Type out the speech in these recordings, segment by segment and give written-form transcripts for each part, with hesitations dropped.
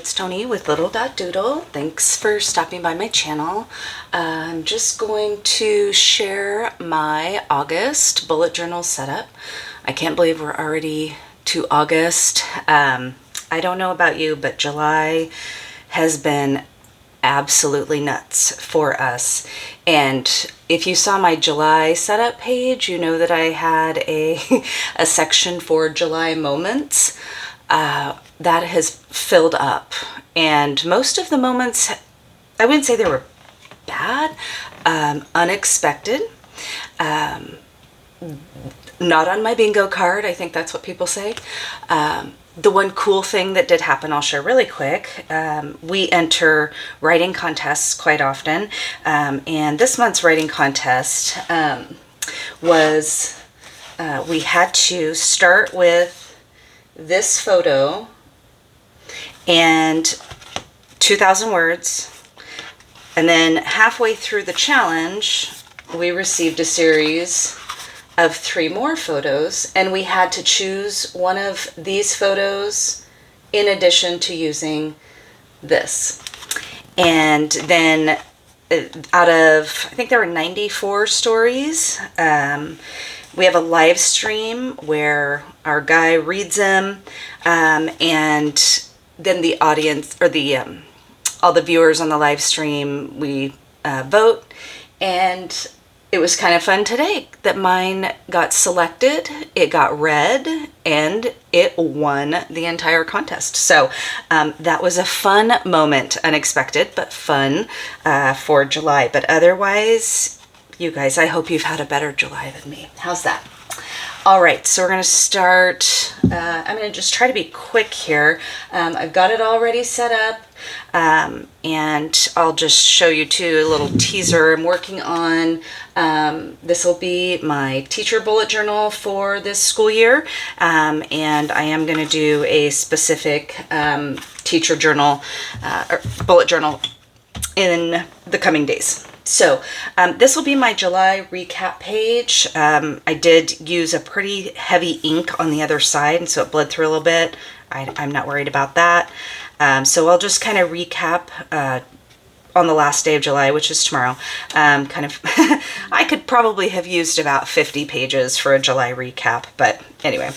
it's Tony with lidl.doodle. Thanks for stopping by my channel. I'm just going to share my August bullet journal setup. I can't believe we're already to August. I don't know about you, but July has been absolutely nuts for us. And if you saw my July setup page, you know that I had a section for July moments. That has filled up, and most of the moments, I wouldn't say they were bad, unexpected, not on my bingo card. I think that's what people say. The one cool thing that did happen, I'll share really quick. We enter writing contests quite often, and this month's writing contest was, we had to start with this photo and 2,000 words, and then halfway through the challenge we received a series of 3 more photos, and we had to choose one of these photos in addition to using this. And then out of, I think there were 94 stories, we have a live stream where our guy reads them, and then the audience, or the all the viewers on the live stream, we vote. And it was kind of fun today that mine got selected, it got read, and it won the entire contest. So that was a fun moment, unexpected, but fun for July. But otherwise, you guys, I hope you've had a better July than me. How's that? All right, so we're going to start. I'm going to just try to be quick here. I've got it already set up, and I'll just show you too a little teaser I'm working on. This will be my teacher bullet journal for this school year, and I am going to do a specific teacher journal or bullet journal in the coming days. So this will be my July recap page. I did use a pretty heavy ink on the other side, and so it bled through a little bit. I'm not worried about that. So I'll just kind of recap on the last day of July, which is tomorrow. I could probably have used about 50 pages for a July recap, but anyway.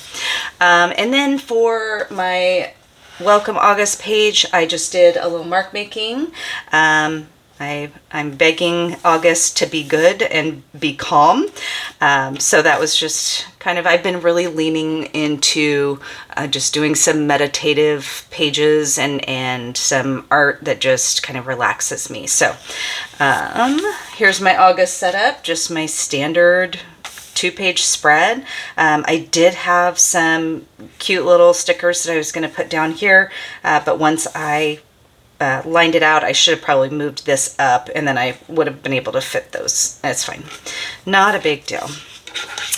And then for my Welcome August page, I just did a little mark making. I'm begging August to be good and be calm. So that was just kind of, I've been really leaning into just doing some meditative pages and some art that just kind of relaxes me. So here's my August setup, just my standard 2-page spread. I did have some cute little stickers that I was going to put down here, but once I lined it out, I should have probably moved this up, and then I would have been able to fit those. That's fine. Not a big deal.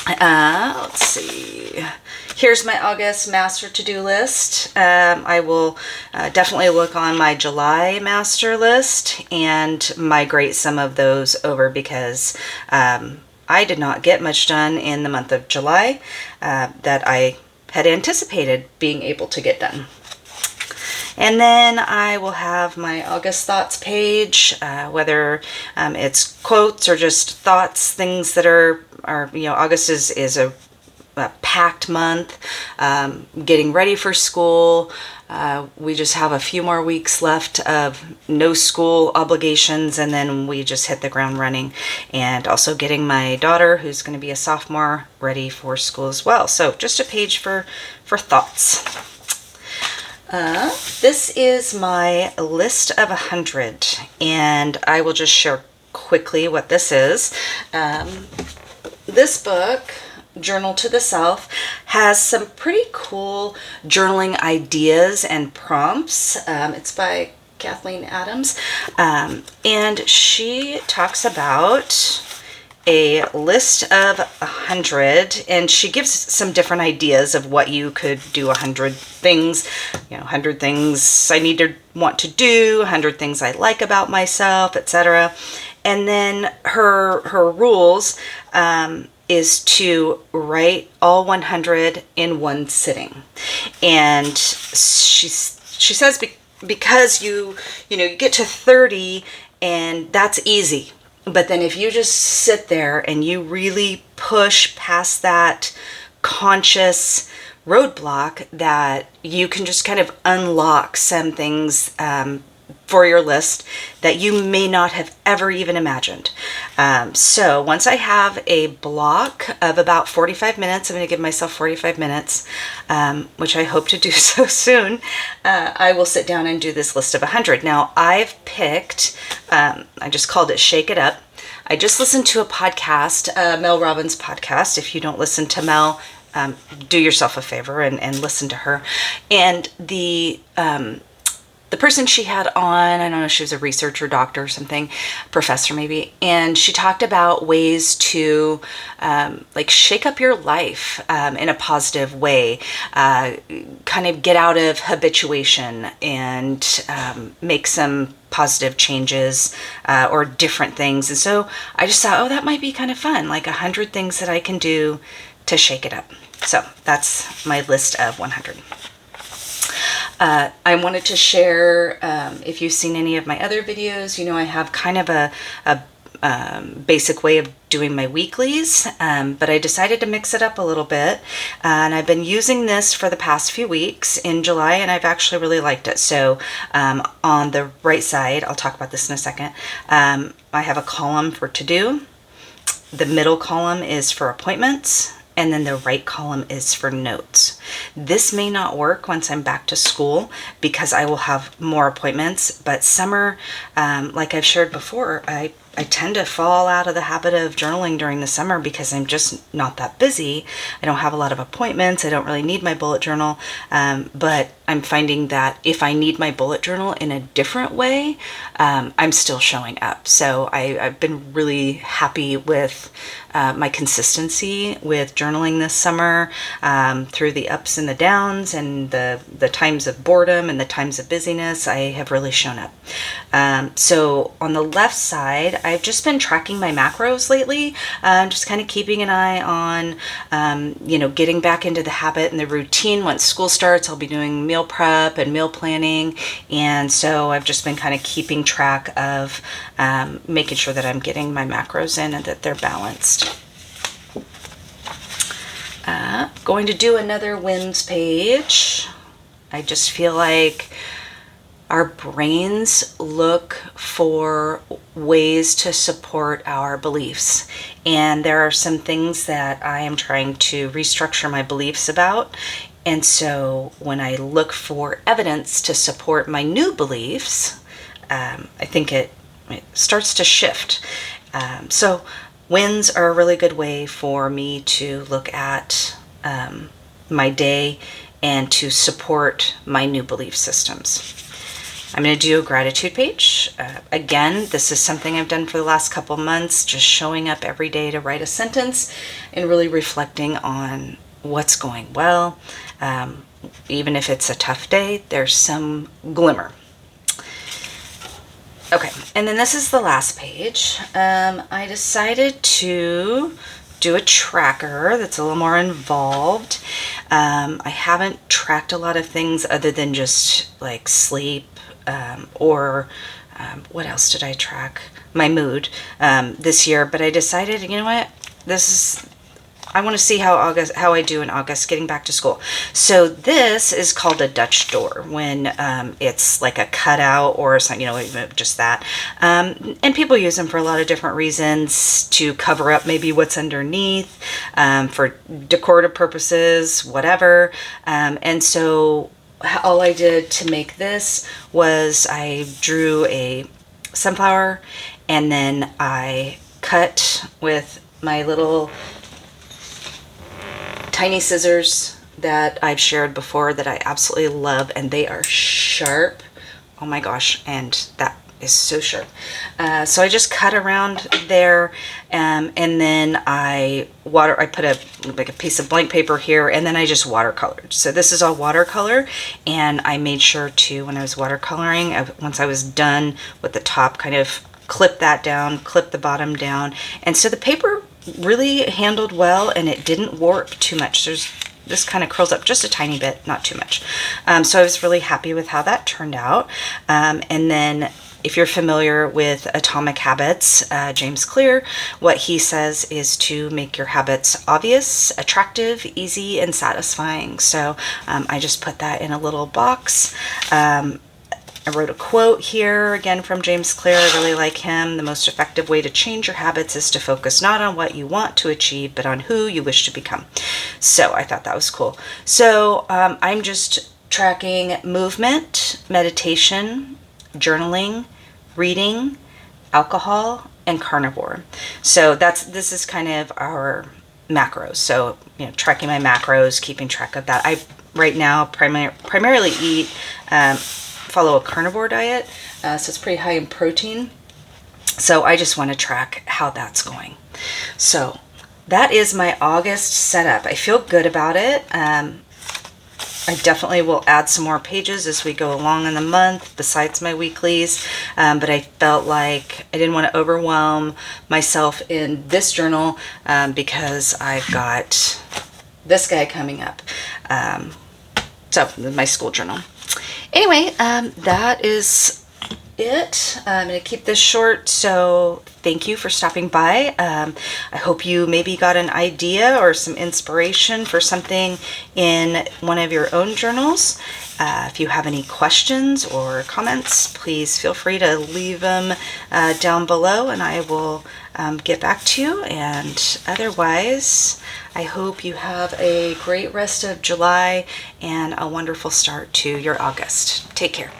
Let's see. Here's my August master to-do list. I will definitely look on my July master list and migrate some of those over, because I did not get much done in the month of July that I had anticipated being able to get done. And then I will have my August thoughts page, whether it's quotes or just thoughts, things that are August is a packed month, getting ready for school. We just have a few more weeks left of no school obligations, and then we just hit the ground running. And also getting my daughter, who's going to be a sophomore, ready for school as well. So just a page for thoughts. This is my list of 100, and I will just share quickly what this is. This book, Journal to the Self, has some pretty cool journaling ideas and prompts. It's by Kathleen Adams, and she talks about a list of 100, and she gives some different ideas of what you could do. 100 things, 100 things I want to do, 100 things I like about myself, etc. And then her rules is to write all 100 in one sitting. And she says because you get to 30 and that's easy. But then if you just sit there and you really push past that conscious roadblock, that you can just kind of unlock some things for your list that you may not have ever even imagined. So once I have a block of about 45 minutes, I'm going to give myself 45 minutes, which I hope to do so soon, I will sit down and do this list of 100. Now I've picked, I just called it Shake It Up. I just listened to a podcast, Mel Robbins' podcast. If you don't listen to Mel, do yourself a favor and listen to her. And the person she had on, I don't know, she was a researcher, doctor or something, professor maybe, and she talked about ways to like shake up your life in a positive way, kind of get out of habituation and make some positive changes or different things. And so I just thought, oh, that might be kind of fun, like 100 things that I can do to shake it up. So that's my list of 100. I wanted to share, if you've seen any of my other videos, I have kind of a basic way of doing my weeklies, but I decided to mix it up a little bit, and I've been using this for the past few weeks in July, and I've actually really liked it. So on the right side, I'll talk about this in a second, I have a column for to do. The middle column is for appointments, and then the right column is for notes. This may not work once I'm back to school because I will have more appointments, but summer, like I've shared before, I tend to fall out of the habit of journaling during the summer because I'm just not that busy. I don't have a lot of appointments. I don't really need my bullet journal, but I'm finding that if I need my bullet journal in a different way, I'm still showing up. So I've been really happy with my consistency with journaling this summer, through the ups and the downs and the times of boredom and the times of busyness. I have really shown up. So on the left side, I've just been tracking my macros lately, just kind of keeping an eye on, getting back into the habit and the routine. Once school starts, I'll be doing meal prep and meal planning. And so I've just been kind of keeping track of making sure that I'm getting my macros in and that they're balanced. Going to do another wins page. I just feel like our brains look for ways to support our beliefs. And there are some things that I am trying to restructure my beliefs about. And so when I look for evidence to support my new beliefs, I think it starts to shift. So wins are a really good way for me to look at my day and to support my new belief systems. I'm going to do a gratitude page. Again, this is something I've done for the last couple months, just showing up every day to write a sentence and really reflecting on what's going well. Even if it's a tough day, there's some glimmer. Okay, and then this is the last page. I decided to do a tracker that's a little more involved. I haven't tracked a lot of things other than just like sleep, or what else did I track? My mood this year, but I decided, you know what, I want to see how I do in August getting back to school. So this is called a Dutch door when it's like a cutout or something, just that. And people use them for a lot of different reasons, to cover up maybe what's underneath, for decorative purposes, whatever. And so all I did to make this was I drew a sunflower, and then I cut with my little tiny scissors that I've shared before that I absolutely love, and they are sharp. Oh my gosh, and that is so sharp. So I just cut around there, and then I put a piece of blank paper here, and then I just watercolored. So this is all watercolor, and I made sure to, when I was watercoloring, once I was done with the top, kind of clip that down, clip the bottom down, and so the paper really handled well, and it didn't warp too much. There's this kind of curls up just a tiny bit, not too much. So I was really happy with how that turned out. And then if you're familiar with Atomic Habits, James Clear, what he says is to make your habits obvious, attractive, easy, and satisfying. So I just put that in a little box. I wrote a quote here, again from James Clear. I really like him. The most effective way to change your habits is to focus not on what you want to achieve, but on who you wish to become. So I thought that was cool. So I'm just tracking movement, meditation, journaling, reading, alcohol, and carnivore. So this is kind of our macros. So, tracking my macros, keeping track of that. I right now primarily eat, follow a carnivore diet, so it's pretty high in protein. So I just want to track how that's going. So that is my August setup. I feel good about it. I definitely will add some more pages as we go along in the month besides my weeklies, but I felt like I didn't want to overwhelm myself in this journal because I've got this guy coming up. So my school journal. Anyway, that is it. I'm going to keep this short, so thank you for stopping by. I hope you maybe got an idea or some inspiration for something in one of your own journals. If you have any questions or comments, please feel free to leave them down below, and I will get back to you. And otherwise, I hope you have a great rest of July and a wonderful start to your August. Take care.